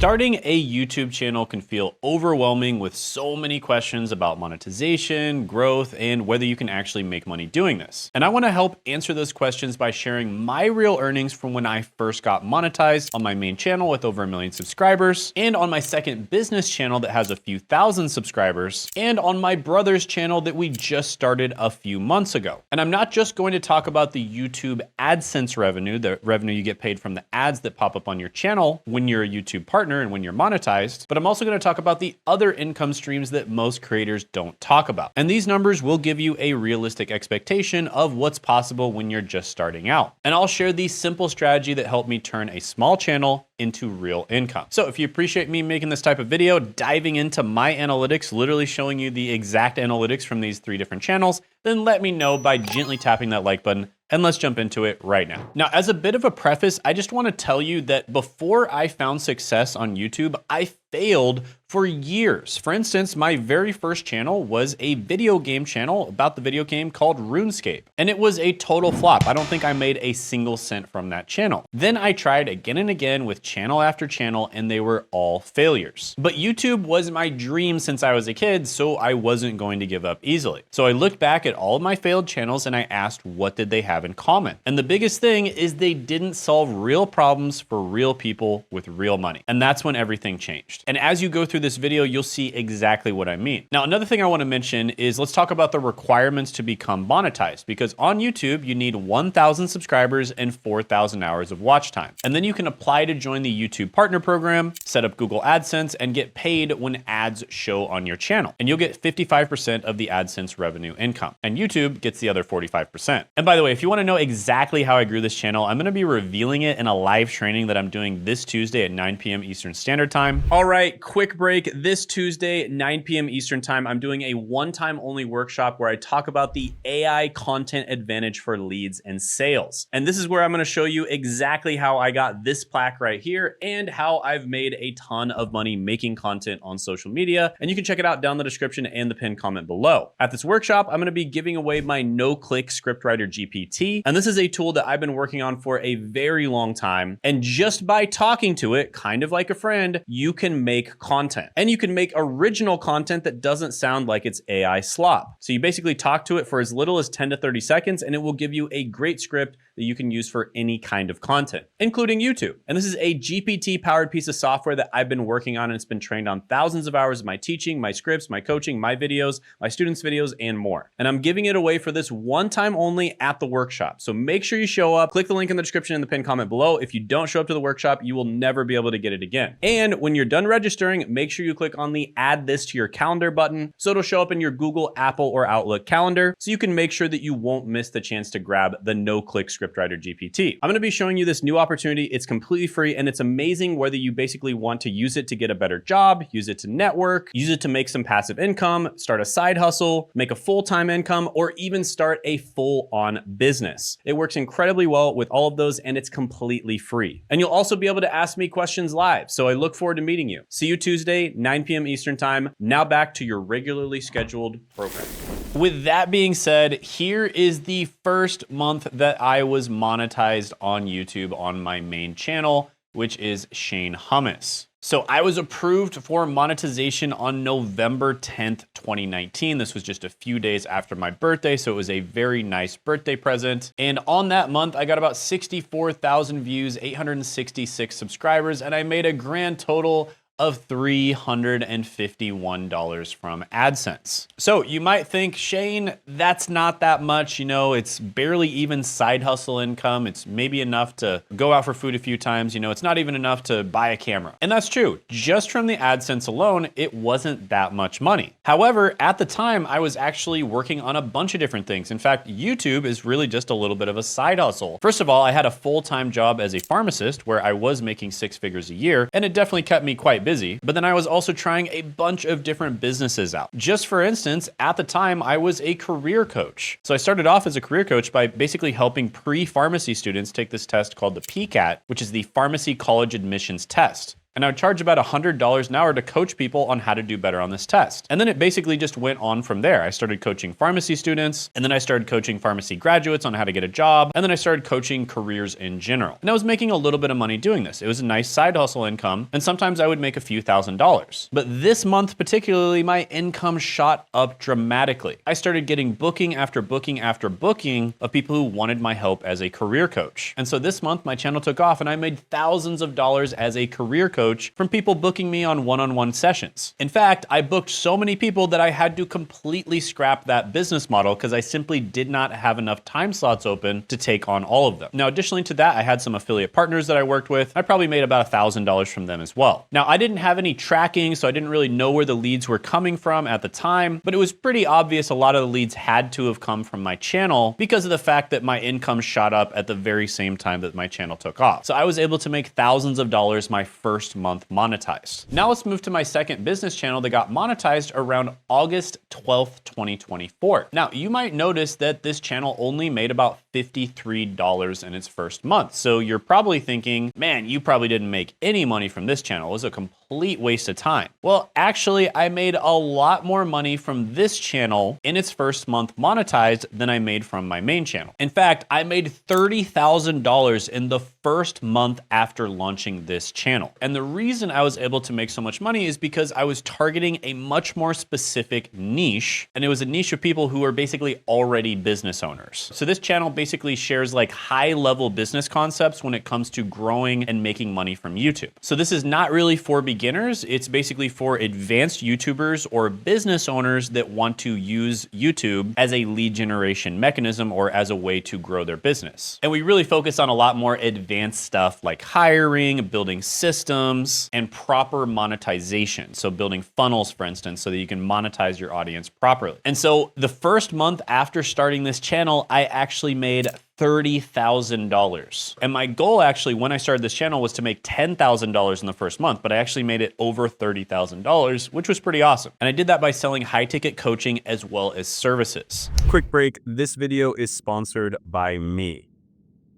Starting a YouTube channel can feel overwhelming with so many questions about monetization, growth, and whether you can actually make money doing this. And I want to help answer those questions by sharing my real earnings from when I first got monetized on my main channel with over 1 million subscribers, and on my second business channel that has a few thousand subscribers, and on my brother's channel that we just started a few months ago. And I'm not just going to talk about the YouTube AdSense revenue, the revenue you get paid from the ads that pop up on your channel when you're a YouTube partner and when you're monetized, but I'm also going to talk about the other income streams that most creators don't talk about. And these numbers will give you a realistic expectation of what's possible when you're just starting out. And I'll share the simple strategy that helped me turn a small channel into real income. So if you appreciate me making this type of video, diving into my analytics, literally showing you the exact analytics from these 3 different channels, then let me know by gently tapping that like button, and let's jump into it right now. Now, as a bit of a preface, I just want to tell you that before I found success on YouTube, I failed for years. For instance, my very first channel was a video game channel about the video game called RuneScape, and it was a total flop. I don't think I made a single cent from that channel. Then I tried again and again with channel after channel, and they were all failures. But YouTube was my dream since I was a kid, so I wasn't going to give up easily. So I looked back at all of my failed channels and I asked, what did they have in common? And the biggest thing is they didn't solve real problems for real people with real money. And that's when everything changed. And as you go through this video, you'll see exactly what I mean. Now, another thing I want to mention is let's talk about the requirements to become monetized, because on YouTube, you need 1,000 subscribers and 4,000 hours of watch time. And then you can apply to join the YouTube Partner Program, set up Google AdSense, and get paid when ads show on your channel. And you'll get 55% of the AdSense revenue income. And YouTube gets the other 45%. And by the way, if you want to know exactly how I grew this channel, I'm going to be revealing it in a live training that I'm doing this Tuesday at 9 p.m. Eastern Standard Time. All right, quick break. This Tuesday, 9 p.m. Eastern Time, I'm doing a one-time only workshop where I talk about the AI content advantage for leads and sales. And this is where I'm going to show you exactly how I got this plaque right here and how I've made a ton of money making content on social media. And you can check it out down in the description and the pinned comment below. At this workshop, I'm going to be giving away my no-click scriptwriter GPT. And this is a tool that I've been working on for a very long time. And just by talking to it, kind of like a friend, you can make content. And you can make original content that doesn't sound like it's AI slop. So you basically talk to it for as little as 10 to 30 seconds, and it will give you a great script that you can use for any kind of content, including YouTube. And this is a GPT-powered piece of software that I've been working on, and it's been trained on thousands of hours of my teaching, my scripts, my coaching, my videos, my students' videos, and more. And I'm giving it away for this one time only at the workshop. So make sure you show up. Click the link in the description and the pinned comment below. If you don't show up to the workshop, you will never be able to get it again. And when you're done registering, make sure you click on the add this to your calendar button so it'll show up in your Google, Apple, or Outlook calendar so you can make sure that you won't miss the chance to grab the no-click scriptwriter GPT. I'm going to be showing you this new opportunity. It's completely free and it's amazing whether you basically want to use it to get a better job, use it to network, use it to make some passive income, start a side hustle, make a full-time income, or even start a full-on business. It works incredibly well with all of those and it's completely free. And you'll also be able to ask me questions live. So I look forward to meeting you. See you Tuesday, 9 p.m. Eastern Time. Now back to your regularly scheduled program. With that being said, here is the first month that I was monetized on YouTube on my main channel, which is Shane Hummus. So I was approved for monetization on November 10th, 2019. This was just a few days after my birthday, so it was a very nice birthday present. And on that month, I got about 64,000 views, 866 subscribers, and I made a grand total of $351 from AdSense. So you might think, Shane, that's not that much. You know, it's barely even side hustle income. It's maybe enough to go out for food a few times. You know, it's not even enough to buy a camera. And that's true. Just from the AdSense alone, it wasn't that much money. However, at the time, I was actually working on a bunch of different things. In fact, YouTube is really just a little bit of a side hustle. First of all, I had a full-time job as a pharmacist where I was making 6 figures a year, and it definitely kept me quite busy. But then I was also trying a bunch of different businesses out. Just for instance, at the time, I was a career coach. So I started off as a career coach by basically helping pre-pharmacy students take this test called the PCAT, which is the Pharmacy College Admissions Test. And I would charge about $100 an hour to coach people on how to do better on this test. And then it basically just went on from there. I started coaching pharmacy students, and then I started coaching pharmacy graduates on how to get a job, and then I started coaching careers in general. And I was making a little bit of money doing this. It was a nice side hustle income, and sometimes I would make a few $1,000s. But this month particularly, my income shot up dramatically. I started getting booking after booking after booking of people who wanted my help as a career coach. And so this month my channel took off and I made thousands of dollars as a career coach from people booking me on one-on-one sessions. In fact, I booked so many people that I had to completely scrap that business model because I simply did not have enough time slots open to take on all of them. Now, additionally to that, I had some affiliate partners that I worked with. I probably made about $1,000 from them as well. Now, I didn't have any tracking, so I didn't really know where the leads were coming from at the time, but it was pretty obvious a lot of the leads had to have come from my channel because of the fact that my income shot up at the very same time that my channel took off. So I was able to make thousands of dollars my first month monetized. Now let's move to my second business channel that got monetized around August 12th, 2024. Now you might notice that this channel only made about $53 in its first month. So you're probably thinking, man, you probably didn't make any money from this channel. It was a complete waste of time. Well, actually, I made a lot more money from this channel in its first month monetized than I made from my main channel. In fact, I made $30,000 in the first month after launching this channel. And the reason I was able to make so much money is because I was targeting a much more specific niche, and it was a niche of people who are basically already business owners. So this channel basically shares like high-level business concepts when it comes to growing and making money from YouTube. So this is not really for beginners. It's basically for advanced YouTubers or business owners that want to use YouTube as a lead generation mechanism or as a way to grow their business. And we really focus on a lot more advanced stuff like hiring, building systems, and proper monetization. So building funnels, for instance, so that you can monetize your audience properly. And so the first month after starting this channel, I actually made $30,000. And my goal actually, when I started this channel, was to make $10,000 in the first month, but I actually made it over $30,000, which was pretty awesome. And I did that by selling high ticket coaching as well as services. Quick break. This video is sponsored by me.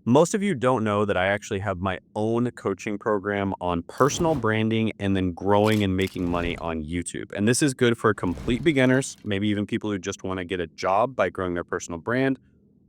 Most of you don't know that I actually have my own coaching program on personal branding and then growing and making money on YouTube. And this is good for complete beginners, maybe even people who just want to get a job by growing their personal brand,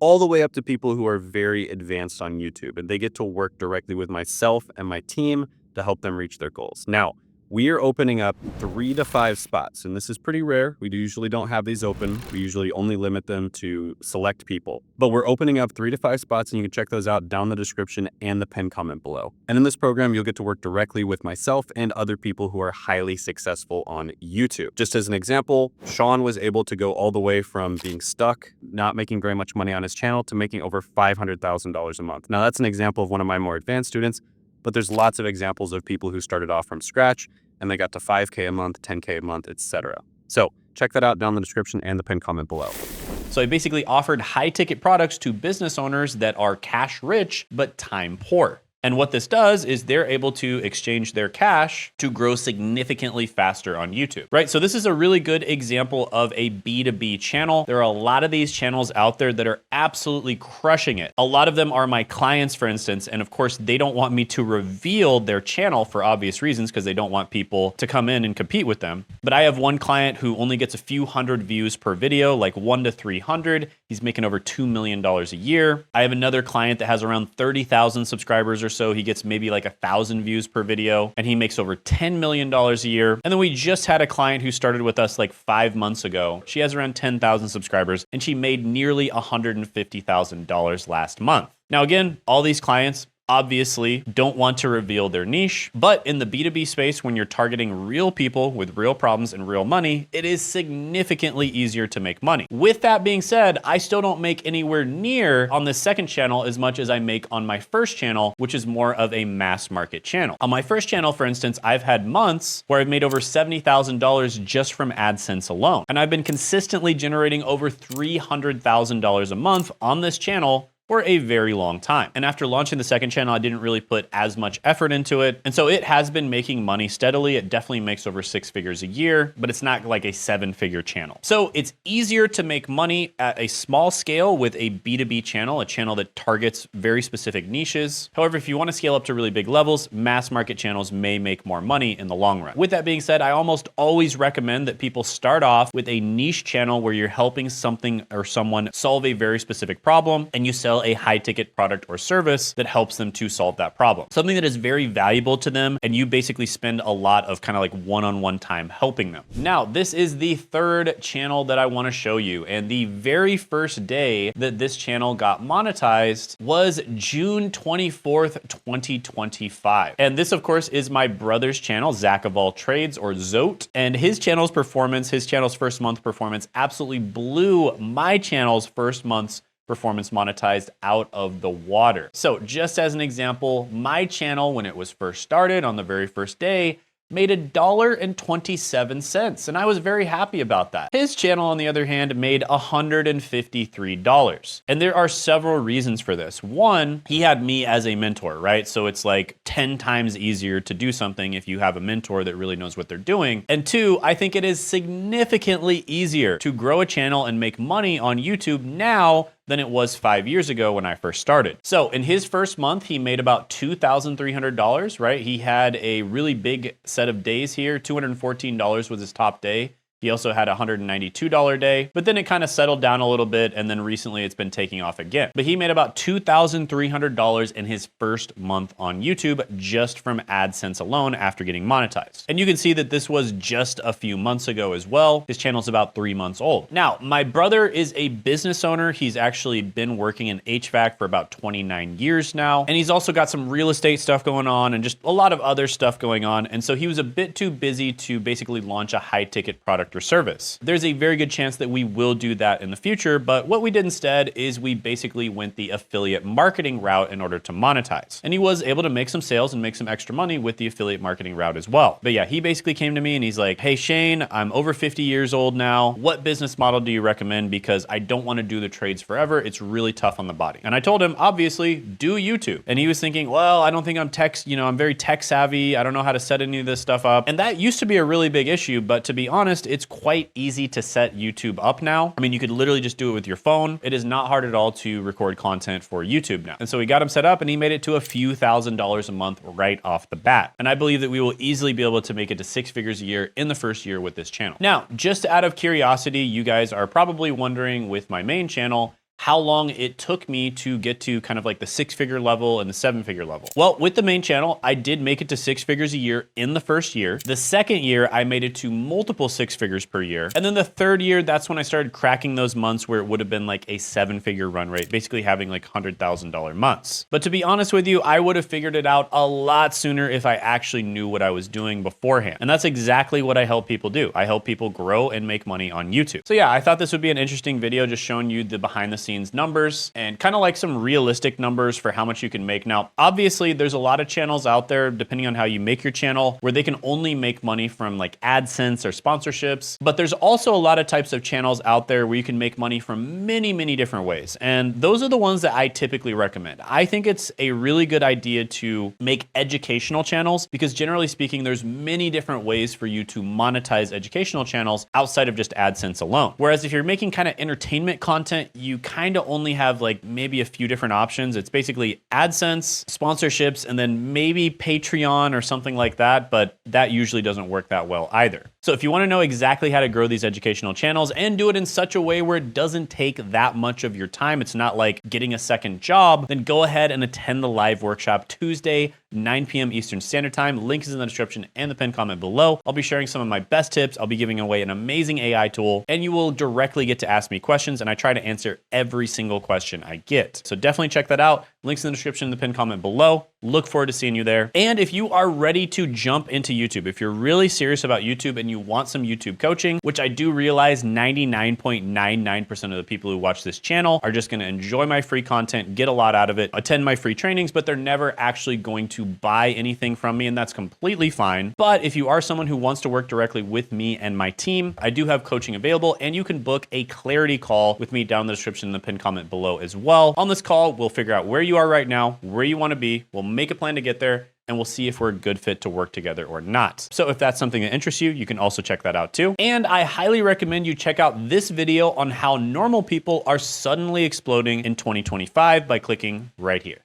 all the way up to people who are very advanced on YouTube, and they get to work directly with myself and my team to help them reach their goals. Now, we are opening up 3 to 5 spots, and this is pretty rare. We usually don't have these open. We usually only limit them to select people, but we're opening up 3 to 5 spots, and you can check those out down in the description and the pinned comment below. And in this program, you'll get to work directly with myself and other people who are highly successful on YouTube. Just as an example, Sean was able to go all the way from being stuck, not making very much money on his channel, to making over $500,000 a month. Now, that's an example of one of my more advanced students, but there's lots of examples of people who started off from scratch and they got to 5K a month, 10K a month, etc. So check that out down in the description and the pinned comment below. So I basically offered high ticket products to business owners that are cash rich, but time poor. And what this does is they're able to exchange their cash to grow significantly faster on YouTube, right? So this is a really good example of a B2B channel. There are a lot of these channels out there that are absolutely crushing it. A lot of them are my clients, for instance, and of course they don't want me to reveal their channel for obvious reasons because they don't want people to come in and compete with them. But I have one client who only gets a few hundred views per video, like 1 to 300. He's making over $2 million a year. I have another client that has around 30,000 subscribers or so. He gets maybe like 1,000 views per video and he makes over $10 million a year. And then we just had a client who started with us like 5 months ago. She has around 10,000 subscribers and she made nearly $150,000 last month. Now, again, all these clients obviously don't want to reveal their niche, but in the B2B space, when you're targeting real people with real problems and real money, it is significantly easier to make money. With that being said, I still don't make anywhere near on this second channel as much as I make on my first channel, which is more of a mass market channel. On my first channel, for instance, I've had months where I've made over $70,000 just from AdSense alone. And I've been consistently generating over $300,000 a month on this channel for a very long time. And after launching the second channel, I didn't really put as much effort into it. And so it has been making money steadily. It definitely makes over 6 figures a year, but it's not like a 7-figure channel. So it's easier to make money at a small scale with a B2B channel, a channel that targets very specific niches. However, if you want to scale up to really big levels, mass market channels may make more money in the long run. With that being said, I almost always recommend that people start off with a niche channel where you're helping something or someone solve a very specific problem, and you sell a high ticket product or service that helps them to solve that problem. Something that is very valuable to them, and you basically spend a lot of kind of like one-on-one time helping them. Now, this is the third channel that I want to show you, and the very first day that this channel got monetized was June 24th, 2025. And this, of course, is my brother's channel, Zach of All Trades, or Zote, and his channel's first month performance absolutely blew my channel's first month's performance monetized out of the water. So just as an example, my channel, when it was first started on the very first day, made $1.27, and I was very happy about that. His channel, on the other hand, made $153. And there are several reasons for this. One, he had me as a mentor, right? So it's like 10 times easier to do something if you have a mentor that really knows what they're doing. And two, I think it is significantly easier to grow a channel and make money on YouTube now than it was 5 years ago when I first started. So in his first month, he made about $2,300, right? He had a really big set of days here. $214 was his top day. He also had a $192 day, but then it kind of settled down a little bit, and then recently it's been taking off again. But he made about $2,300 in his first month on YouTube just from AdSense alone after getting monetized. And you can see that this was just a few months ago as well. His channel's about 3 months old. Now, my brother is a business owner. He's actually been working in HVAC for about 29 years now. And he's also got some real estate stuff going on and just a lot of other stuff going on. And so he was a bit too busy to basically launch a high ticket product or service. There's a very good chance that we will do that in the future, but what we did instead is we basically went the affiliate marketing route in order to monetize. And he was able to make some sales and make some extra money with the affiliate marketing route as well. But yeah, he basically came to me and he's like, "Hey Shane, I'm over 50 years old now. What business model do you recommend? Because I don't want to do the trades forever. It's really tough on the body." And I told him, obviously, do YouTube. And he was thinking, well, I don't think I'm I'm very tech savvy. I don't know how to set any of this stuff up. And that used to be a really big issue, but to be honest, it's quite easy to set YouTube up now. I mean, you could literally just do it with your phone. It is not hard at all to record content for YouTube now. And so we got him set up and he made it to a few $1,000s a month right off the bat. And I believe that we will easily be able to make it to 6 figures a year in the first year with this channel. Now, just out of curiosity, you guys are probably wondering with my main channel, how long it took me to get to kind of like the 6-figure level and the 7-figure level. Well, with the main channel, I did make it to 6 figures a year in the first year. The second year, I made it to multiple 6 figures per year. And then the third year, that's when I started cracking those months where it would have been like a 7-figure run rate, basically having like $100,000 months. But to be honest with you, I would have figured it out a lot sooner if I actually knew what I was doing beforehand. And that's exactly what I help people do. I help people grow and make money on YouTube. So yeah, I thought this would be an interesting video just showing you the behind the scenes numbers and kind of like some realistic numbers for how much you can make. Now, obviously there's a lot of channels out there, depending on how you make your channel, where they can only make money from like AdSense or sponsorships. But there's also a lot of types of channels out there where you can make money from many, many different ways. And those are the ones that I typically recommend. I think it's a really good idea to make educational channels because generally speaking, there's many different ways for you to monetize educational channels outside of just AdSense alone. Whereas if you're making kind of entertainment content, you kind of only have like maybe a few different options. It's basically AdSense, sponsorships, and then maybe Patreon or something like that, but that usually doesn't work that well either. So if you want to know exactly how to grow these educational channels and do it in such a way where it doesn't take that much of your time, it's not like getting a second job, then go ahead and attend the live workshop Tuesday, 9 p.m. Eastern Standard Time. Link is in the description and the pinned comment below. I'll be sharing some of my best tips. I'll be giving away an amazing AI tool, and you will directly get to ask me questions, and I try to answer every single question I get. So definitely check that out. Links in the description and the pinned comment below. Look forward to seeing you there. And if you are ready to jump into YouTube, if you're really serious about YouTube and you you want some YouTube coaching, which I do realize 99.99% of the people who watch this channel are just gonna enjoy my free content, get a lot out of it, attend my free trainings, but they're never actually going to buy anything from me, and that's completely fine. But if you are someone who wants to work directly with me and my team, I do have coaching available, and you can book a clarity call with me down in the description in the pinned comment below as well. On this call, we'll figure out where you are right now, where you wanna be, we'll make a plan to get there, and we'll see if we're a good fit to work together or not. So if that's something that interests you, you can also check that out too. And I highly recommend you check out this video on how normal people are suddenly exploding in 2025 by clicking right here.